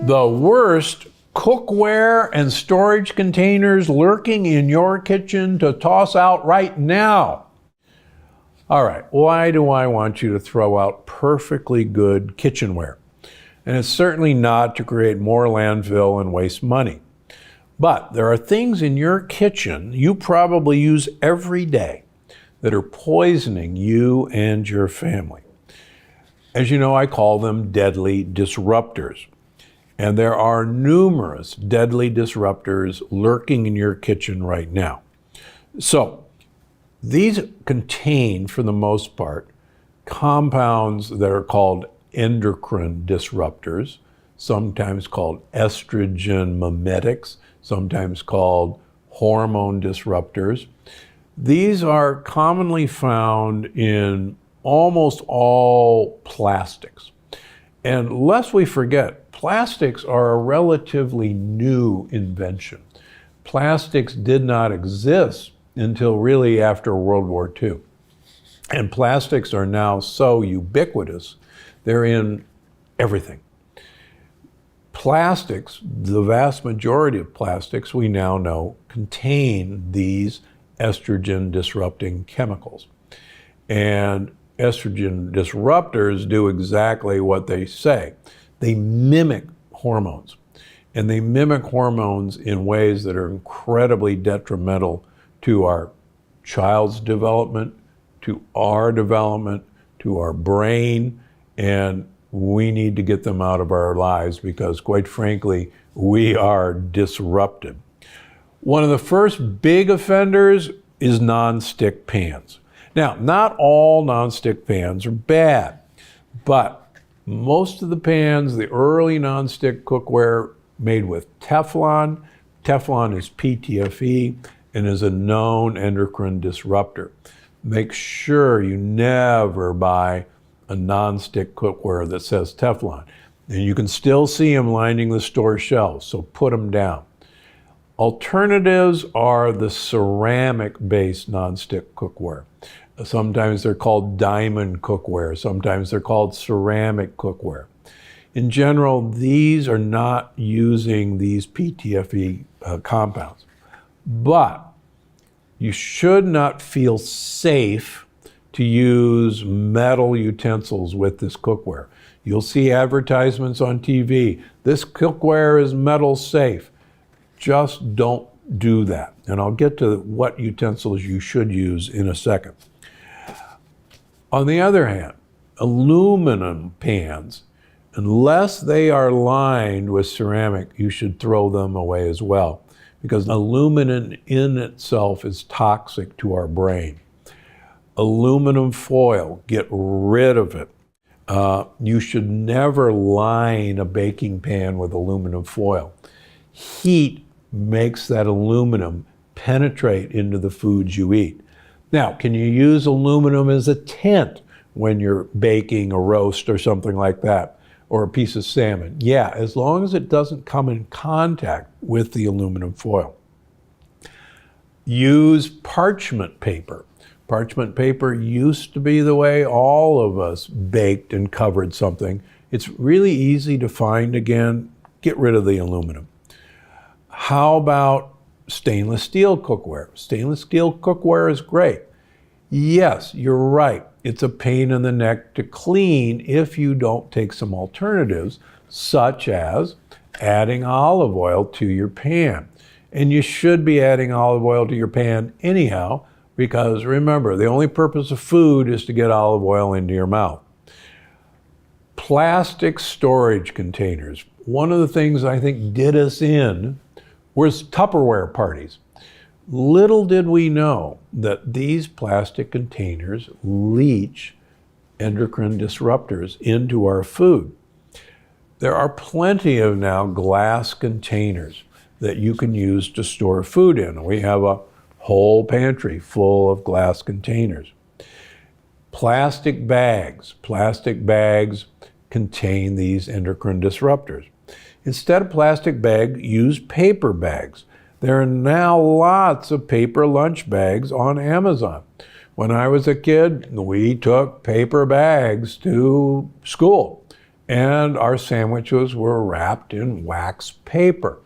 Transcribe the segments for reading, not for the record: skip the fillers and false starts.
The worst cookware and storage containers lurking in your kitchen to toss out right now. All right, why do I want you to throw out perfectly good kitchenware? And it's certainly not to create more landfill and waste money. But there are things in your kitchen you probably use every day that are poisoning you and your family. As you know, I call them deadly disruptors. And there are numerous deadly disruptors lurking in your kitchen right now. So these contain, for the most part, compounds that are called endocrine disruptors, sometimes called estrogen mimetics, sometimes called hormone disruptors. These are commonly found in almost all plastics. And lest we forget, plastics are a relatively new invention. Plastics did not exist until really after World War II. And plastics are now so ubiquitous, they're in everything. Plastics, the vast majority of plastics we now know contain these estrogen disrupting chemicals. And estrogen disruptors do exactly what they say. They mimic hormones, and they mimic hormones in ways that are incredibly detrimental to our child's development, to our development, to our brain, and we need to get them out of our lives because, quite frankly, we are disrupted. One of the first big offenders is nonstick pans. Now, not all nonstick pans are bad, but most of the pans, the early nonstick cookware made with Teflon. Teflon is PTFE and is a known endocrine disruptor. Make sure you never buy a nonstick cookware that says Teflon. And you can still see them lining the store shelves, so put them down. Alternatives are the ceramic-based nonstick cookware. Sometimes they're called diamond cookware. Sometimes they're called ceramic cookware. In general, these are not using these PTFE compounds. But you should not feel safe to use metal utensils with this cookware. You'll see advertisements on TV. This cookware is metal safe. Just don't do that. And I'll get to what utensils you should use in a second. On the other hand, aluminum pans, unless they are lined with ceramic, you should throw them away as well, because aluminum in itself is toxic to our brain. Aluminum foil, get rid of it. You should never line a baking pan with aluminum foil. Heat makes that aluminum penetrate into the foods you eat. Now, can you use aluminum as a tent when you're baking a roast or something like that, or a piece of salmon? Yeah, as long as it doesn't come in contact with the aluminum foil. Use parchment paper. Parchment paper used to be the way all of us baked and covered something. It's really easy to find again. Get rid of the aluminum. How about stainless steel cookware? Stainless steel cookware is great. Yes, you're right. It's a pain in the neck to clean if you don't take some alternatives, such as adding olive oil to your pan. And you should be adding olive oil to your pan anyhow, because remember, the only purpose of food is to get olive oil into your mouth. Plastic storage containers. One of the things I think did us in was Tupperware parties. Little did we know that these plastic containers leach endocrine disruptors into our food. There are plenty of now glass containers that you can use to store food in. We have a whole pantry full of glass containers. Plastic bags. Plastic bags contain these endocrine disruptors. Instead of plastic bag, use paper bags. There are now lots of paper lunch bags on Amazon. When I was a kid, we took paper bags to school. and our sandwiches were wrapped in wax paper.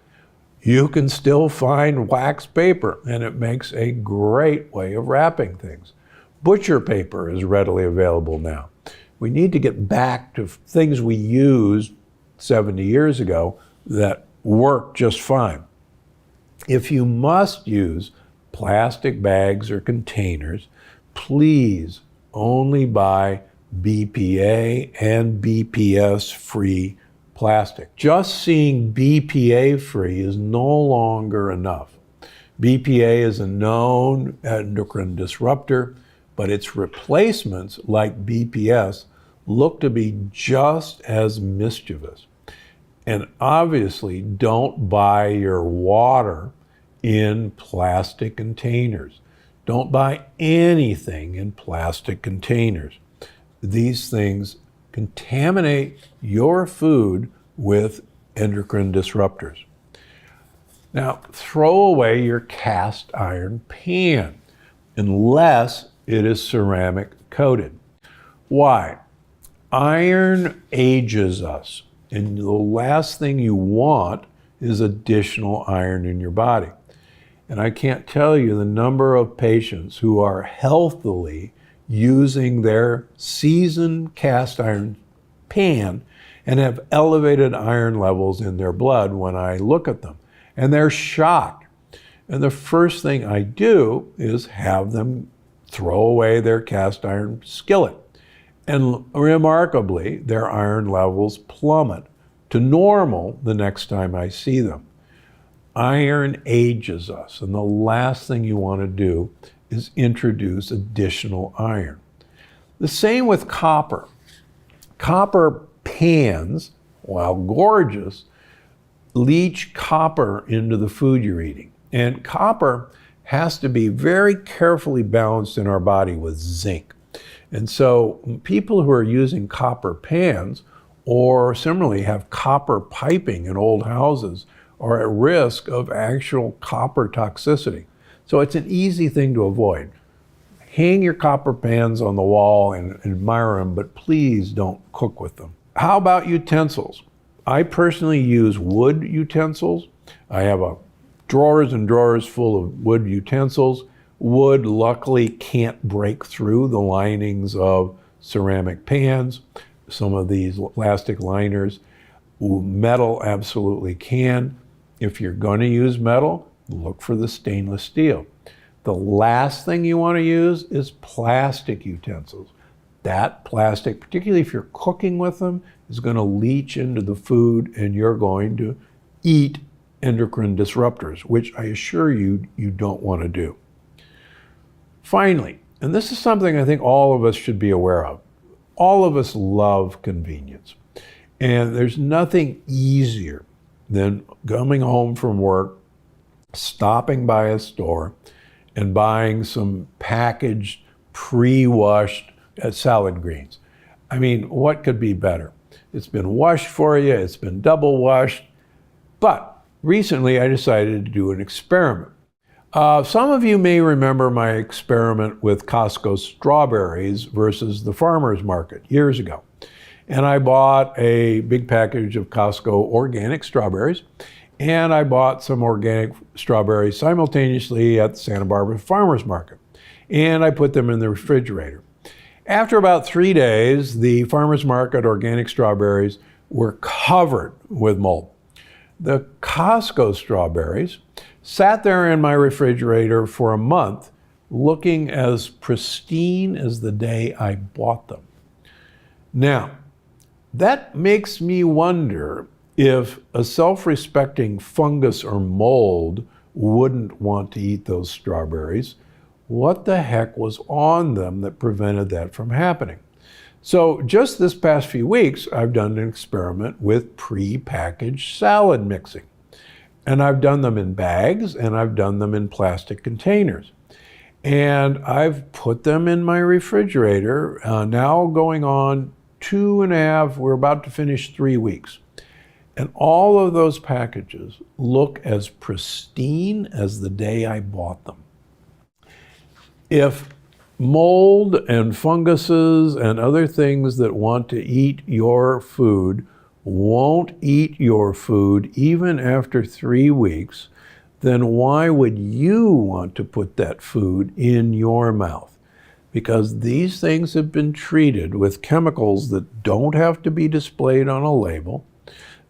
You can still find wax paper, and it makes a great way of wrapping things. Butcher paper is readily available now. We need to get back to things we used 70 years ago that work just fine. If you must use plastic bags or containers, please only buy BPA and BPS-free plastic. Just seeing BPA-free is no longer enough. BPA is a known endocrine disruptor, but its replacements, like BPS, look to be just as mischievous. And obviously, don't buy your water in plastic containers. Don't buy anything in plastic containers. These things contaminate your food with endocrine disruptors. Now, throw away your cast iron pan unless it is ceramic coated. Why? Iron ages us, and the last thing you want is additional iron in your body. And I can't tell you the number of patients who are healthily using their seasoned cast iron pan and have elevated iron levels in their blood when I look at them. And they're shocked. And the first thing I do is have them throw away their cast iron skillet. And remarkably, their iron levels plummet to normal the next time I see them. Iron ages us, and the last thing you want to do is introduce additional iron. The same with copper. Copper pans, while gorgeous, leach copper into the food you're eating. And copper has to be very carefully balanced in our body with zinc. And so people who are using copper pans or similarly have copper piping in old houses are at risk of actual copper toxicity. So it's an easy thing to avoid. Hang your copper pans on the wall and admire them, but please don't cook with them. How about utensils? I personally use wood utensils. I have drawers and drawers full of wood utensils. Wood luckily can't break through the linings of ceramic pans, some of these plastic liners. Metal absolutely can. If you're going to use metal, look for the stainless steel. The last thing you want to use is plastic utensils. That plastic, particularly if you're cooking with them, is going to leach into the food and you're going to eat endocrine disruptors, which I assure you, you don't want to do. Finally, and this is something I think all of us should be aware of, all of us love convenience. And there's nothing easier than coming home from work, stopping by a store, and buying some packaged, pre-washed salad greens. I mean, what could be better? It's been washed for you, it's been double washed, but recently I decided to do an experiment. Some of you may remember my experiment with Costco strawberries versus the farmer's market years ago. And I bought a big package of Costco organic strawberries, and I bought some organic strawberries simultaneously at the Santa Barbara Farmers Market. And I put them in the refrigerator. After about 3 days, the farmers market organic strawberries were covered with mold. The Costco strawberries sat there in my refrigerator for a month, looking as pristine as the day I bought them. Now, that makes me wonder if a self-respecting fungus or mold wouldn't want to eat those strawberries. What the heck was on them that prevented that from happening? So just this past few weeks, I've done an experiment with pre-packaged salad mixing. And I've done them in bags and I've done them in plastic containers. And I've put them in my refrigerator, now going on 2.5, we're about to finish 3 weeks. And all of those packages look as pristine as the day I bought them. If mold and funguses and other things that want to eat your food won't eat your food even after 3 weeks, then why would you want to put that food in your mouth? Because these things have been treated with chemicals that don't have to be displayed on a label,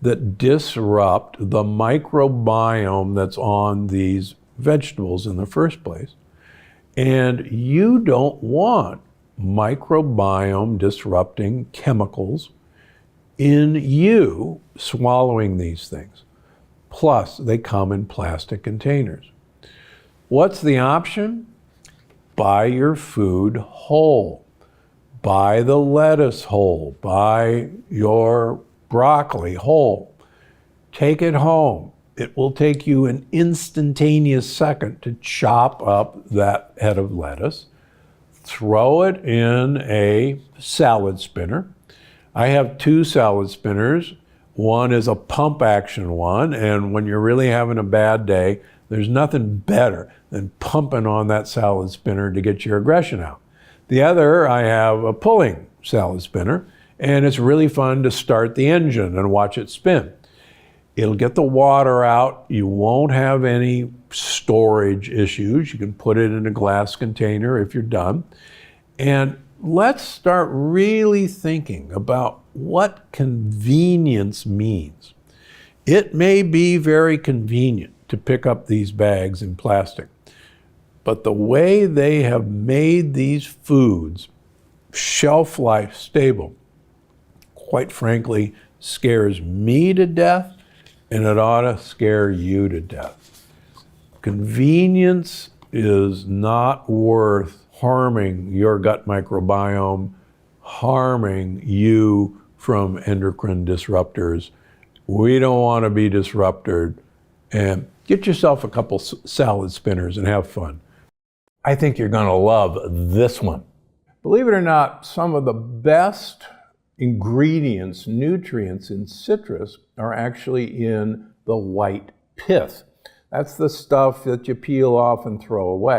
that disrupt the microbiome that's on these vegetables in the first place. And you don't want microbiome disrupting chemicals in you swallowing these things. Plus, they come in plastic containers. What's the option? Buy your food whole. Buy the lettuce whole. Buy your broccoli whole. Take it home. It will take you an instantaneous second to chop up that head of lettuce, throw it in a salad spinner. I have 2 salad spinners. One is a pump action one, and when you're really having a bad day, there's nothing better than pumping on that salad spinner to get your aggression out. The other, I have a pulling salad spinner, and it's really fun to start the engine and watch it spin. It'll get the water out. You won't have any storage issues. You can put it in a glass container if you're done. And let's start really thinking about what convenience means. It may be very convenient to pick up these bags in plastic, but the way they have made these foods shelf life stable, quite frankly, scares me to death, and it ought to scare you to death. Convenience is not worth harming your gut microbiome, harming you from endocrine disruptors. We don't want to be disrupted. And get yourself a couple salad spinners and have fun. I think you're going to love this one. Believe it or not, some of the best ingredients, nutrients in citrus are actually in the white pith. That's the stuff that you peel off and throw away.